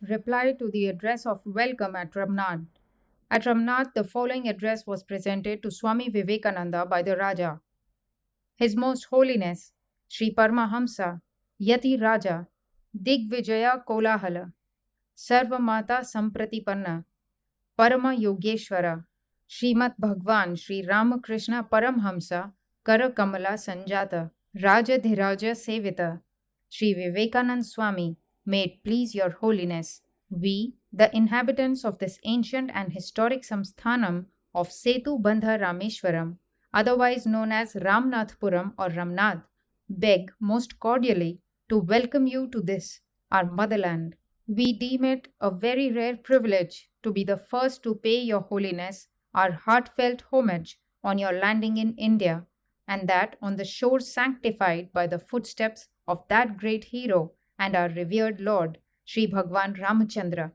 Reply to the address of welcome at Ramnad. At Ramnad, the following address was presented to Swami Vivekananda by the Raja. His Most Holiness, Sri Paramahamsa, Yati Raja, Digvijaya Kolahala, Sarvamata Sampratipanna, Parama Yogeshwara, Srimat Bhagwan Sri Ramakrishna Paramhamsa, Kara Kamala Sanjata, Rajadhiraja Sevita, Sri Vivekanand Swami, may it please your holiness. We, the inhabitants of this ancient and historic samsthanam of Setu Bandha Rameshwaram, otherwise known as Ramnathpuram or Ramnad, beg most cordially to welcome you to this, our motherland. We deem it a very rare privilege to be the first to pay Your Holiness our heartfelt homage on your landing in India, and that on the shores sanctified by the footsteps of that great hero and our revered Lord, Sri Bhagwan Ramachandra.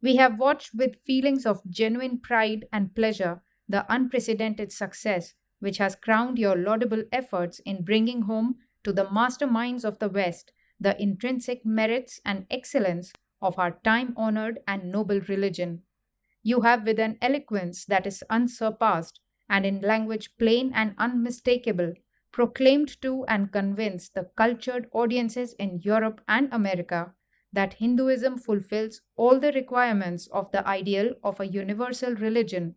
We have watched with feelings of genuine pride and pleasure the unprecedented success which has crowned your laudable efforts in bringing home to the masterminds of the West the intrinsic merits and excellence of our time honored and noble religion. You have, with an eloquence that is unsurpassed, and in language plain and unmistakable, proclaimed to and convinced the cultured audiences in Europe and America that Hinduism fulfills all the requirements of the ideal of a universal religion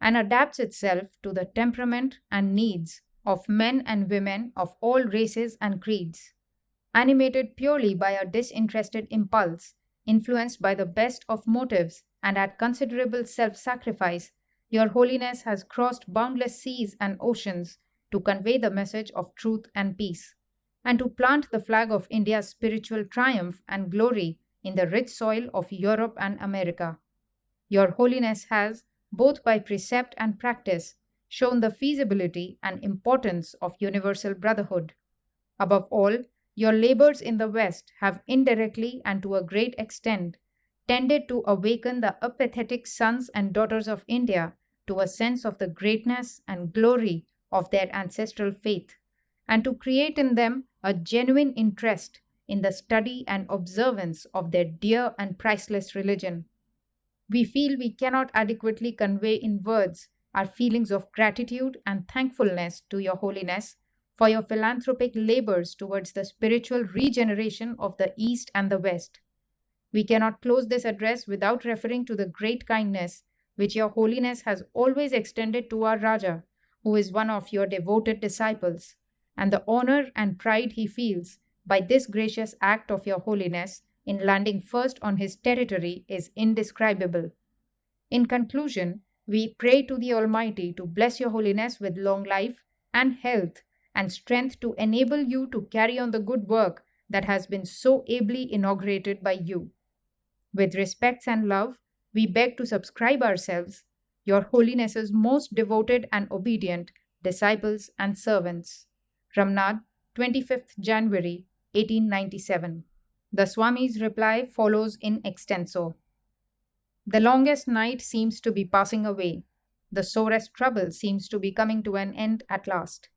and adapts itself to the temperament and needs of men and women of all races and creeds. Animated purely by a disinterested impulse, influenced by the best of motives, and at considerable self sacrifice, Your Holiness has crossed boundless seas and oceans to convey the message of truth and peace, and to plant the flag of India's spiritual triumph and glory in the rich soil of Europe and America. Your Holiness has, both by precept and practice, shown the feasibility and importance of universal brotherhood. Above all, your labors in the West have indirectly and to a great extent tended to awaken the apathetic sons and daughters of India to a sense of the greatness and glory of their ancestral faith, and to create in them a genuine interest in the study and observance of their dear and priceless religion. We feel we cannot adequately convey in words our feelings of gratitude and thankfulness to Your Holiness for your philanthropic labors towards the spiritual regeneration of the East and the West. We cannot close this address without referring to the great kindness which Your Holiness has always extended to our Raja, who is one of your devoted disciples, and the honor and pride he feels by this gracious act of Your Holiness in landing first on his territory is indescribable. In conclusion, we pray to the Almighty to bless Your Holiness with long life and health and strength to enable you to carry on the good work that has been so ably inaugurated by you. With respects and love, we beg to subscribe ourselves, Your Holiness's most devoted and obedient disciples and servants. Ramnad, 25th January 1897. The Swami's reply follows in extenso. The longest night seems to be passing away. The sorest trouble seems to be coming to an end at last.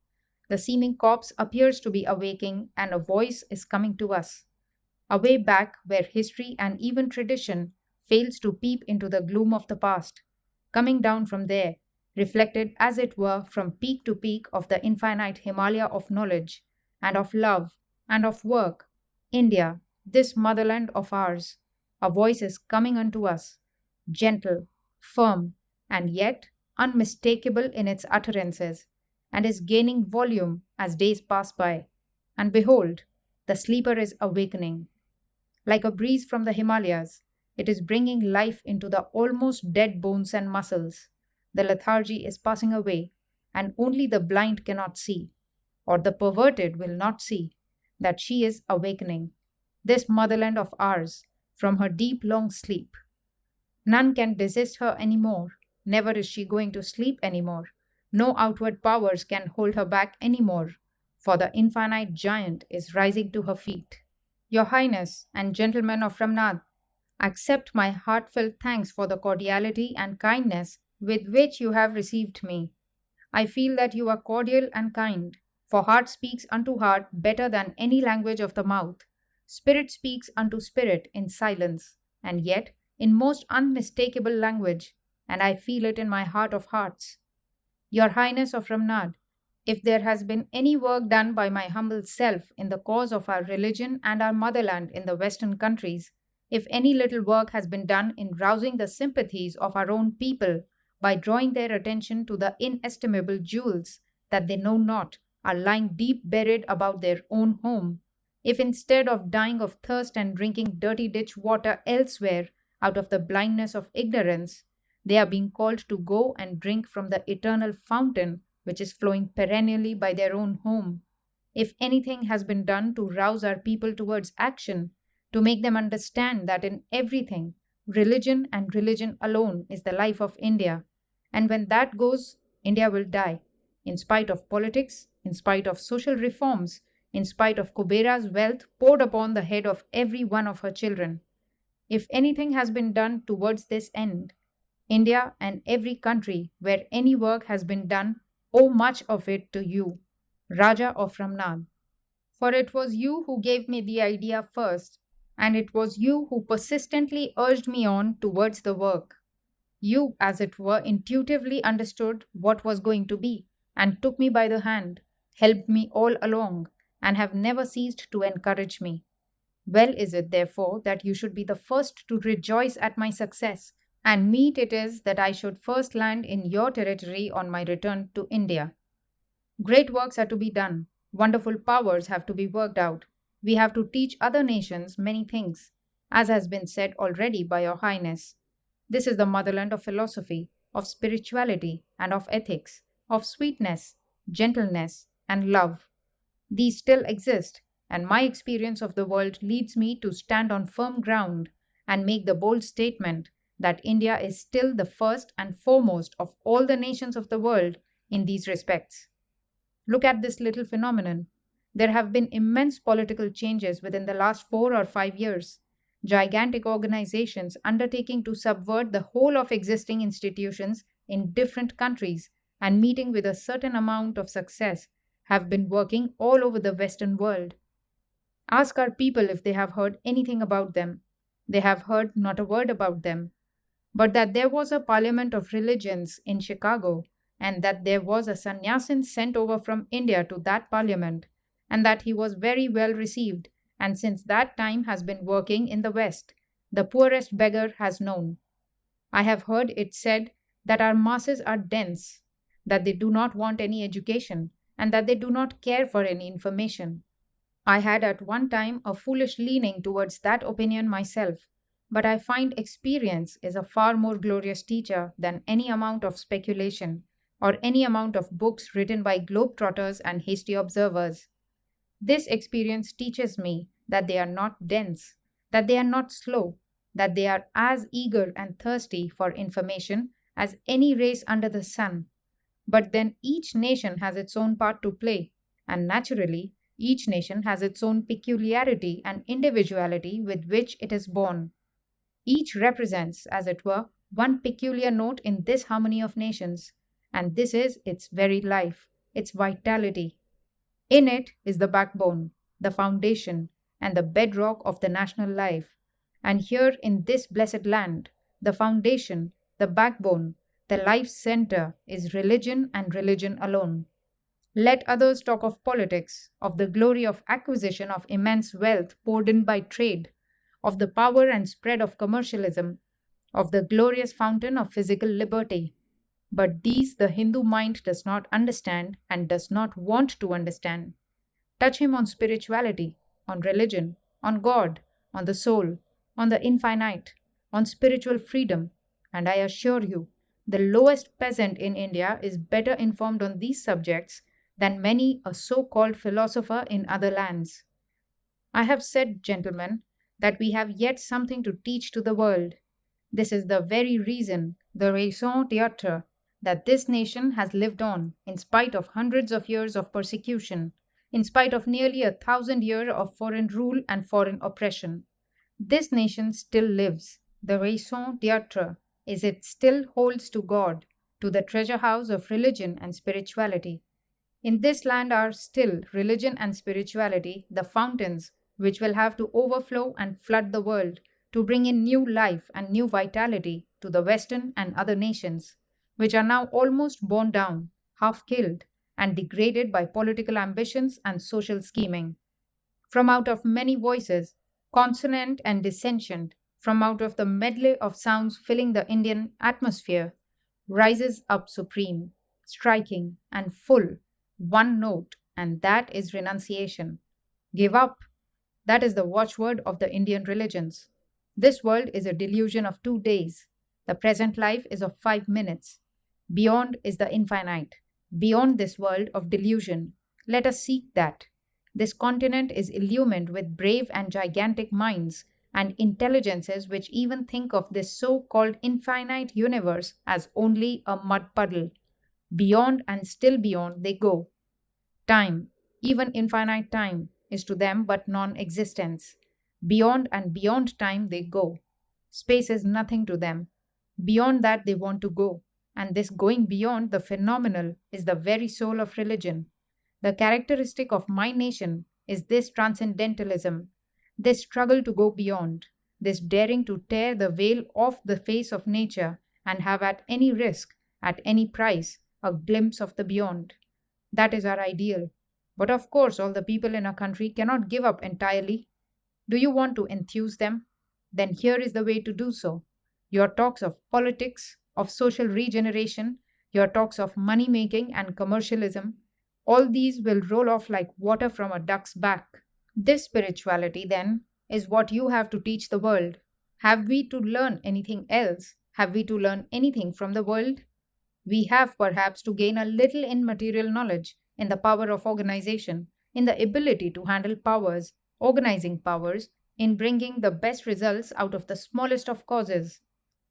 The seeming corpse appears to be awaking, and a voice is coming to us. Away back where history and even tradition fails to peep into the gloom of the past, coming down from there, reflected as it were from peak to peak of the infinite Himalaya of knowledge, and of love, and of work, India, this motherland of ours, a voice is coming unto us, gentle, firm, and yet unmistakable in its utterances, and is gaining volume as days pass by. And behold, the sleeper is awakening. Like a breeze from the Himalayas, it is bringing life into the almost dead bones and muscles. The lethargy is passing away, and only the blind cannot see, or the perverted will not see, that she is awakening, this motherland of ours, from her deep long sleep. None can desist her any more. Never is she going to sleep any more. No outward powers can hold her back any more, for the infinite giant is rising to her feet. Your Highness and gentlemen of Ramnad, accept my heartfelt thanks for the cordiality and kindness with which you have received me. I feel that you are cordial and kind, for heart speaks unto heart better than any language of the mouth. Spirit speaks unto spirit in silence. and yet in most unmistakable language, and I feel it in my heart of hearts. Your Highness of Ramnad, if there has been any work done by my humble self in the cause of our religion and our motherland in the Western countries, if any little work has been done in rousing the sympathies of our own people by drawing their attention to the inestimable jewels that they know not are lying deep buried about their own home, if instead of dying of thirst and drinking dirty ditch water elsewhere out of the blindness of ignorance, they are being called to go and drink from the eternal fountain which is flowing perennially by their own home. If anything has been done to rouse our people towards action, to make them understand that in everything, religion and religion alone is the life of India, and when that goes, India will die, in spite of politics, in spite of social reforms, in spite of Kubera's wealth poured upon the head of every one of her children. If anything has been done towards this end, India and every country where any work has been done owe much of it to you, Raja of Ramnad. For it was you who gave me the idea first, and it was you who persistently urged me on towards the work. You, as it were, intuitively understood what was going to be, and took me by the hand, helped me all along, and have never ceased to encourage me. Well is it, therefore, that you should be the first to rejoice at my success, and meet it is that I should first land in your territory on my return to India. Great works are to be done, wonderful powers have to be worked out. We have to teach other nations many things, as has been said already by Your Highness. This is the motherland of philosophy, of spirituality, and of ethics, of sweetness, gentleness, and love. These still exist, and my experience of the world leads me to stand on firm ground and make the bold statement that India is still the first and foremost of all the nations of the world in these respects. Look at this little phenomenon. There have been immense political changes within the last 4 or 5 years. Gigantic organizations undertaking to subvert the whole of existing institutions in different countries and meeting with a certain amount of success have been working all over the Western world. Ask our people if they have heard anything about them. They have heard not a word about them. But that there was a parliament of religions in Chicago, and that there was a sannyasin sent over from India to that parliament, and that he was very well received, and since that time has been working in the West, the poorest beggar has known. I have heard it said that our masses are dense, that they do not want any education, and that they do not care for any information. I had at one time a foolish leaning towards that opinion myself, but I find experience is a far more glorious teacher than any amount of speculation or any amount of books written by globetrotters and hasty observers. This experience teaches me that they are not dense, that they are not slow, that they are as eager and thirsty for information as any race under the sun. But then each nation has its own part to play, and naturally, each nation has its own peculiarity and individuality with which it is born. Each represents, as it were, one peculiar note in this harmony of nations, and this is its very life, its vitality. In it is the backbone, the foundation, and the bedrock of the national life. And here in this blessed land, the foundation, the backbone, the life center is religion and religion alone. Let others talk of politics, of the glory of acquisition of immense wealth poured in by trade, of the power and spread of commercialism, of the glorious fountain of physical liberty. But these the Hindu mind does not understand and does not want to understand. Touch him on spirituality, on religion, on God, on the soul, on the infinite, on spiritual freedom, and I assure you, the lowest peasant in India is better informed on these subjects than many a so called philosopher in other lands. I have said, gentlemen, that we have yet something to teach to the world. This is the very reason, the raison d'etre, that this nation has lived on in spite of hundreds of years of persecution, in spite of nearly 1,000 years of foreign rule and foreign oppression. This nation still lives. The raison d'etre is it still holds to God, to the treasure house of religion and spirituality. In this land are still religion and spirituality the fountains which will have to overflow and flood the world to bring in new life and new vitality to the Western and other nations, which are now almost borne down, half killed, and degraded by political ambitions and social scheming. From out of many voices, consonant and dissentient, from out of the medley of sounds filling the Indian atmosphere, rises up supreme, striking, and full, one note, and that is renunciation. Give up. That is the watchword of the Indian religions. This world is a delusion of 2 days. The present life is of 5 minutes. Beyond is the infinite. Beyond this world of delusion, let us seek that. This continent is illumined with brave and gigantic minds and intelligences which even think of this so called infinite universe as only a mud puddle. Beyond and still beyond they go. Time, even infinite time, is to them but non existence. Beyond and beyond time they go. Space is nothing to them. Beyond that they want to go. And this going beyond the phenomenal is the very soul of religion. The characteristic of my nation is this transcendentalism, this struggle to go beyond, this daring to tear the veil off the face of nature and have at any risk, at any price, a glimpse of the beyond. That is our ideal. But of course, all the people in our country cannot give up entirely. Do you want to enthuse them? Then here is the way to do so. Your talks of politics, of social regeneration, your talks of money making and commercialism, all these will roll off like water from a duck's back. This spirituality, then, is what you have to teach the world. Have we to learn anything else? Have we to learn anything from the world? We have perhaps to gain a little in material knowledge, in the power of organization, in the ability to handle powers, organizing powers, in bringing the best results out of the smallest of causes.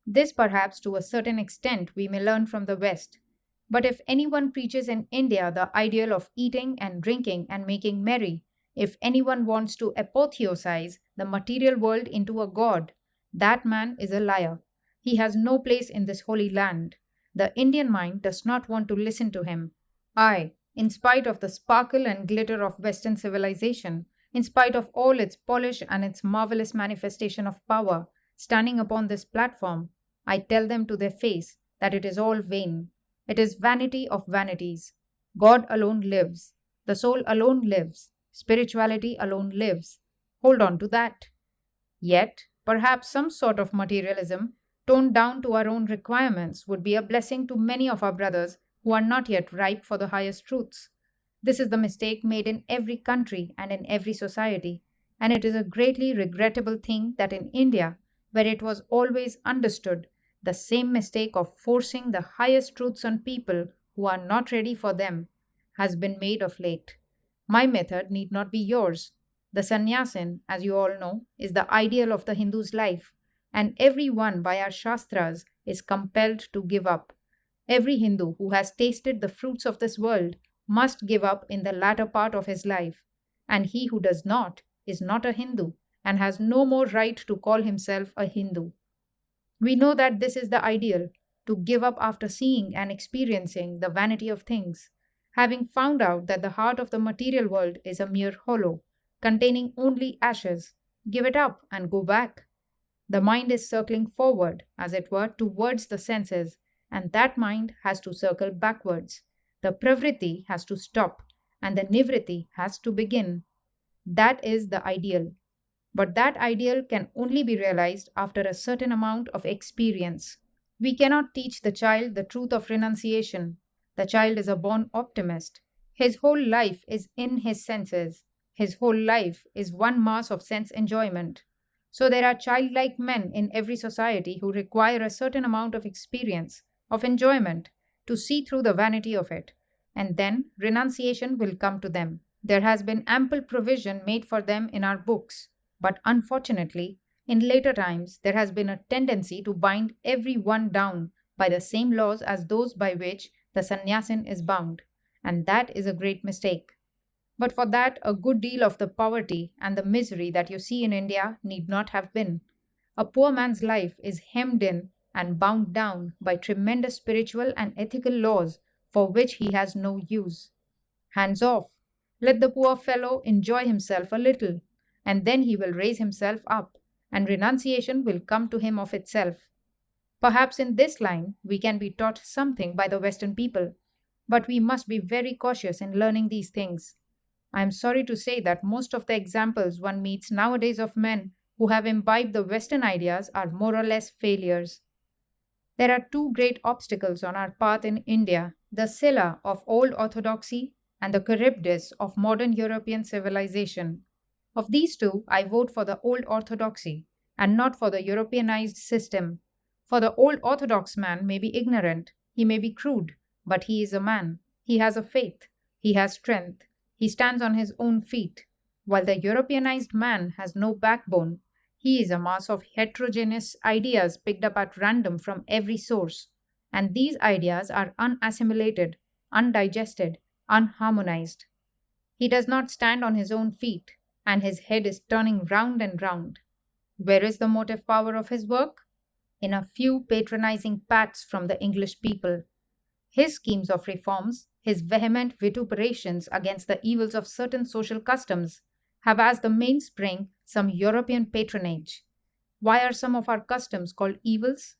This perhaps to a certain extent we may learn from the West. But if anyone preaches in India the ideal of eating and drinking and making merry, if anyone wants to apotheosize the material world into a god, that man is a liar. He has no place in this holy land. The Indian mind does not want to listen to him. I, in spite of the sparkle and glitter of Western civilization, in spite of all its polish and its marvelous manifestation of power, standing upon this platform, I tell them to their face that it is all vain. It is vanity of vanities. God alone lives. The soul alone lives. Spirituality alone lives. Hold on to that. Yet, perhaps some sort of materialism, toned down to our own requirements, would be a blessing to many of our brothers who are not yet ripe for the highest truths. This is the mistake made in every country and in every society, and it is a greatly regrettable thing that in India, where it was always understood, the same mistake of forcing the highest truths on people who are not ready for them has been made of late. My method need not be yours. The sannyasin, as you all know, is the ideal of the Hindu's life, and every one by our Shastras is compelled to give up. Every Hindu who has tasted the fruits of this world must give up in the latter part of his life, and he who does not is not a Hindu and has no more right to call himself a Hindu. We know that this is the ideal, to give up after seeing and experiencing the vanity of things, having found out that the heart of the material world is a mere hollow, containing only ashes. Give it up and go back. The mind is circling forward, as it were, towards the senses, and that mind has to circle backwards. The pravritti has to stop, and the nivritti has to begin. That is the ideal. But that ideal can only be realized after a certain amount of experience. We cannot teach the child the truth of renunciation. The child is a born optimist. His whole life is in his senses. His whole life is one mass of sense enjoyment. So there are childlike men in every society who require a certain amount of experience, of enjoyment, to see through the vanity of it. And then renunciation will come to them. There has been ample provision made for them in our books. But unfortunately, in later times, there has been a tendency to bind every one down by the same laws as those by which the sannyasin is bound, and that is a great mistake. But for that, a good deal of the poverty and the misery that you see in India need not have been. A poor man's life is hemmed in and bound down by tremendous spiritual and ethical laws for which he has no use. Hands off. Let the poor fellow enjoy himself a little, and then he will raise himself up, and renunciation will come to him of itself. Perhaps in this line we can be taught something by the Western people, but we must be very cautious in learning these things. I am sorry to say that most of the examples one meets nowadays of men who have imbibed the Western ideas are more or less failures. There are two great obstacles on our path in India: the Scylla of old orthodoxy and the Charybdis of modern European civilization. Of these two, I vote for the old orthodoxy and not for the Europeanized system. For the old orthodox man may be ignorant, he may be crude, but he is a man. He has a faith, he has strength, he stands on his own feet. While the Europeanized man has no backbone, he is a mass of heterogeneous ideas picked up at random from every source, and these ideas are unassimilated, undigested, unharmonized. He does not stand on his own feet, and his head is turning round and round. Where is the motive power of his work? In a few patronizing pats from the English people. His schemes of reforms, his vehement vituperations against the evils of certain social customs, have as the mainspring some European patronage. Why are some of our customs called evils?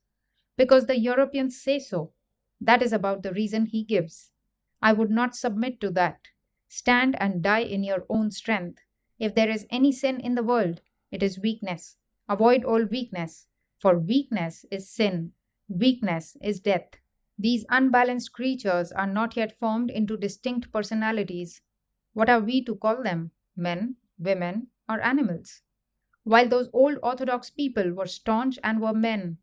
Because the Europeans say so. That is about the reason he gives. I would not submit to that. Stand and die in your own strength. If there is any sin in the world, it is weakness. Avoid all weakness, for weakness is sin. Weakness is death. These unbalanced creatures are not yet formed into distinct personalities. What are we to call them? Men, women, or animals? While those old Orthodox people were staunch and were men,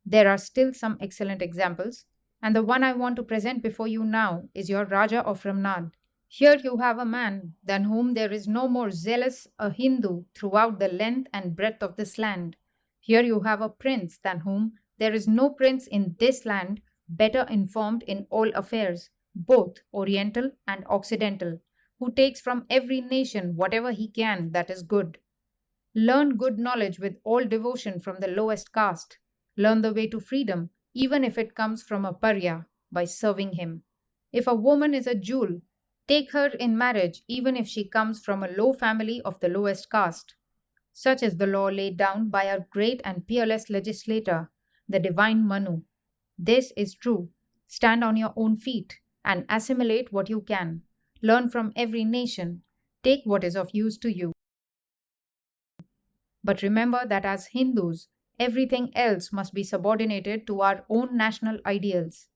there are still some excellent examples, and the one I want to present before you now is your Raja of Ramnad. Here you have a man than whom there is no more zealous a Hindu throughout the length and breadth of this land. Here you have a prince than whom there is no prince in this land better informed in all affairs, both Oriental and Occidental, who takes from every nation whatever he can that is good. Learn good knowledge with all devotion from the lowest caste. Learn the way to freedom, even if it comes from a pariah, by serving him. If a woman is a jewel, take her in marriage even if she comes from a low family of the lowest caste. Such is the law laid down by our great and peerless legislator, the divine Manu. This is true. Stand on your own feet and assimilate what you can. Learn from every nation. Take what is of use to you. But remember that as Hindus, everything else must be subordinated to our own national ideals.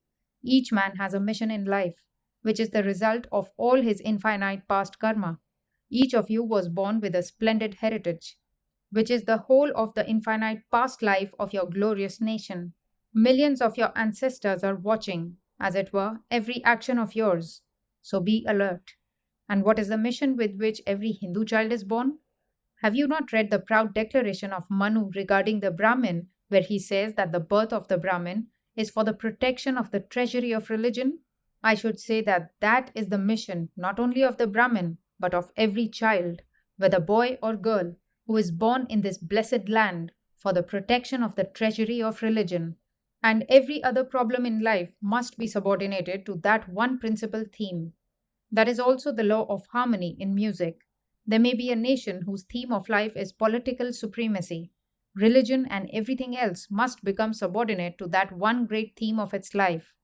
Each man has a mission in life, which is the result of all his infinite past karma. Each of you was born with a splendid heritage, which is the whole of the infinite past life of your glorious nation. Millions of your ancestors are watching, as it were, every action of yours. So be alert. And what is the mission with which every Hindu child is born? Have you not read the proud declaration of Manu regarding the Brahmin, where he says that the birth of the Brahmin is for the protection of the treasury of religion? I should say that that is the mission not only of the Brahmin, but of every child, whether boy or girl, who is born in this blessed land for the protection of the treasury of religion. And every other problem in life must be subordinated to that one principal theme. That is also the law of harmony in music. There may be a nation whose theme of life is political supremacy. Religion and everything else must become subordinate to that one great theme of its life.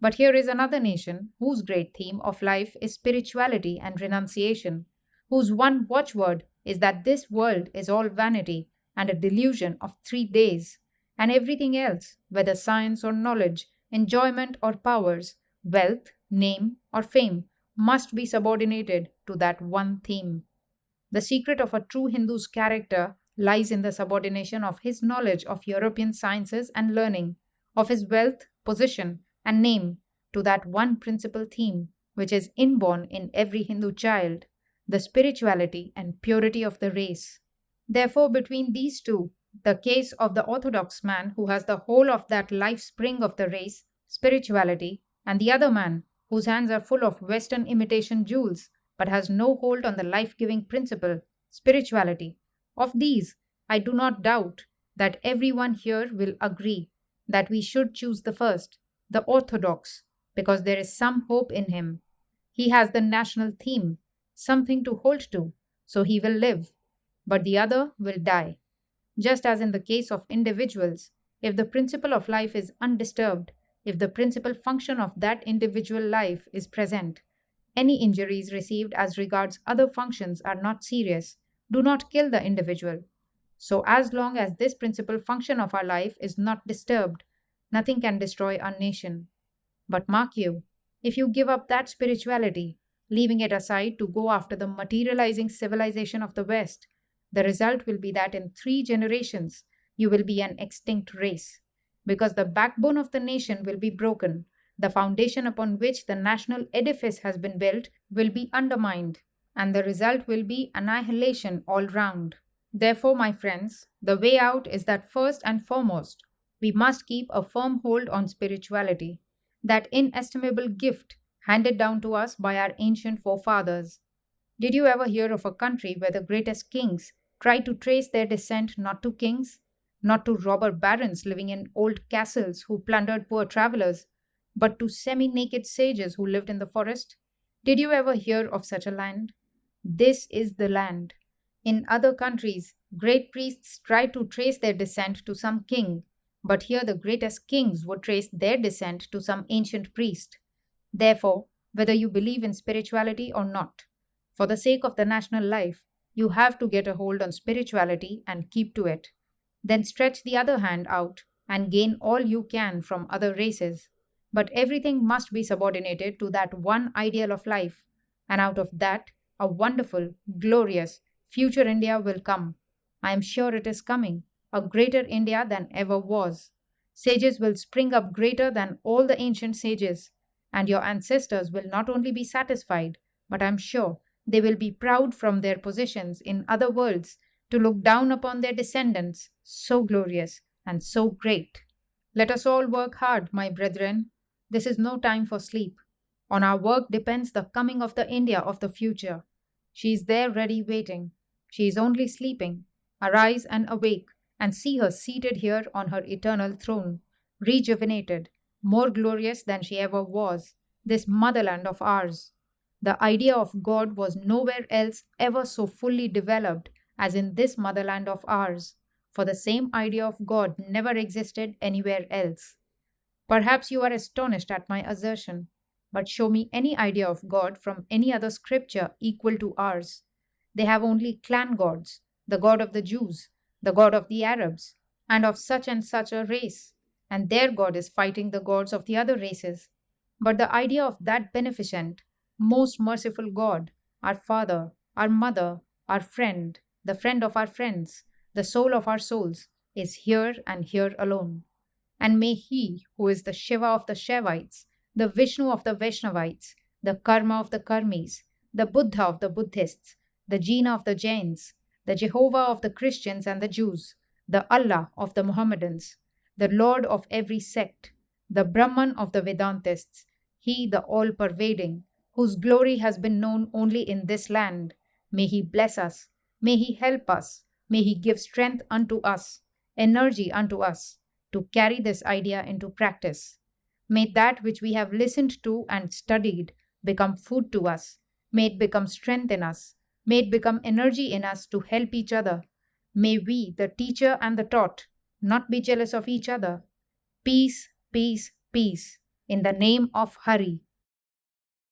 But here is another nation whose great theme of life is spirituality and renunciation, whose one watchword is that this world is all vanity and a delusion of 3 days, and everything else, whether science or knowledge, enjoyment or powers, wealth, name or fame, must be subordinated to that one theme. The secret of a true Hindu's character lies in the subordination of his knowledge of European sciences and learning, of his wealth, position, and name to that one principal theme, which is inborn in every Hindu child, the spirituality and purity of the race. Therefore, between these two, the case of the orthodox man who has the whole of that life spring of the race, spirituality, and the other man whose hands are full of Western imitation jewels but has no hold on the life giving principle, spirituality. Of these, I do not doubt that everyone here will agree that we should choose the first, the orthodox, because there is some hope in him. He has the national theme, something to hold to, so he will live, but the other will die. Just as in the case of individuals, if the principle of life is undisturbed, if the principal function of that individual life is present, any injuries received as regards other functions are not serious, do not kill the individual. So, as long as this principal function of our life is not disturbed, nothing can destroy our nation. But mark you, if you give up that spirituality, leaving it aside to go after the materializing civilization of the West, the result will be that in 3 generations you will be an extinct race. Because the backbone of the nation will be broken, the foundation upon which the national edifice has been built will be undermined, and the result will be annihilation all round. Therefore, my friends, the way out is that first and foremost, we must keep a firm hold on spirituality, that inestimable gift handed down to us by our ancient forefathers. Did you ever hear of a country where the greatest kings tried to trace their descent not to kings, not to robber barons living in old castles who plundered poor travelers, but to semi naked sages who lived in the forest? Did you ever hear of such a land? This is the land. In other countries, great priests tried to trace their descent to some king, but here the greatest kings would trace their descent to some ancient priest. Therefore, whether you believe in spirituality or not, for the sake of the national life, you have to get a hold on spirituality and keep to it. Then stretch the other hand out and gain all you can from other races. But everything must be subordinated to that one ideal of life, and out of that, a wonderful, glorious, future India will come. I am sure it is coming, a greater India than ever was. Sages will spring up greater than all the ancient sages, and your ancestors will not only be satisfied, but I am sure they will be proud from their positions in other worlds to look down upon their descendants, so glorious and so great. Let us all work hard, my brethren. This is no time for sleep. On our work depends the coming of the India of the future. She is there ready waiting. She is only sleeping. Arise and awake, and see her seated here on her eternal throne, rejuvenated, more glorious than she ever was, this motherland of ours. The idea of God was nowhere else ever so fully developed as in this motherland of ours, for the same idea of God never existed anywhere else. Perhaps you are astonished at my assertion, but show me any idea of God from any other scripture equal to ours. They have only clan gods, the God of the Jews, the God of the Arabs, and such a race, and their God is fighting the gods of the other races. But the idea of that beneficent, most merciful God, our Father, our Mother, our friend, the friend of our friends, the soul of our souls, is here and here alone. And may He, who is the Shiva of the Shaivites, the Vishnu of the Vaishnavites, the Karma of the Karmis, the Buddha of the Buddhists, the Jina of the Jains, the Jehovah of the Christians and the Jews, the Allah of the Mohammedans, the Lord of every sect, the Brahman of the Vedantists, He the all pervading, whose glory has been known only in this land, may He bless us, may He help us, may He give strength unto us, energy unto us, to carry this idea into practice. May that which we have listened to and studied become food to us. May it become strength in us. May it become energy in us to help each other. May we, the teacher and the taught, not be jealous of each other. Peace, peace, peace. In the name of Hari.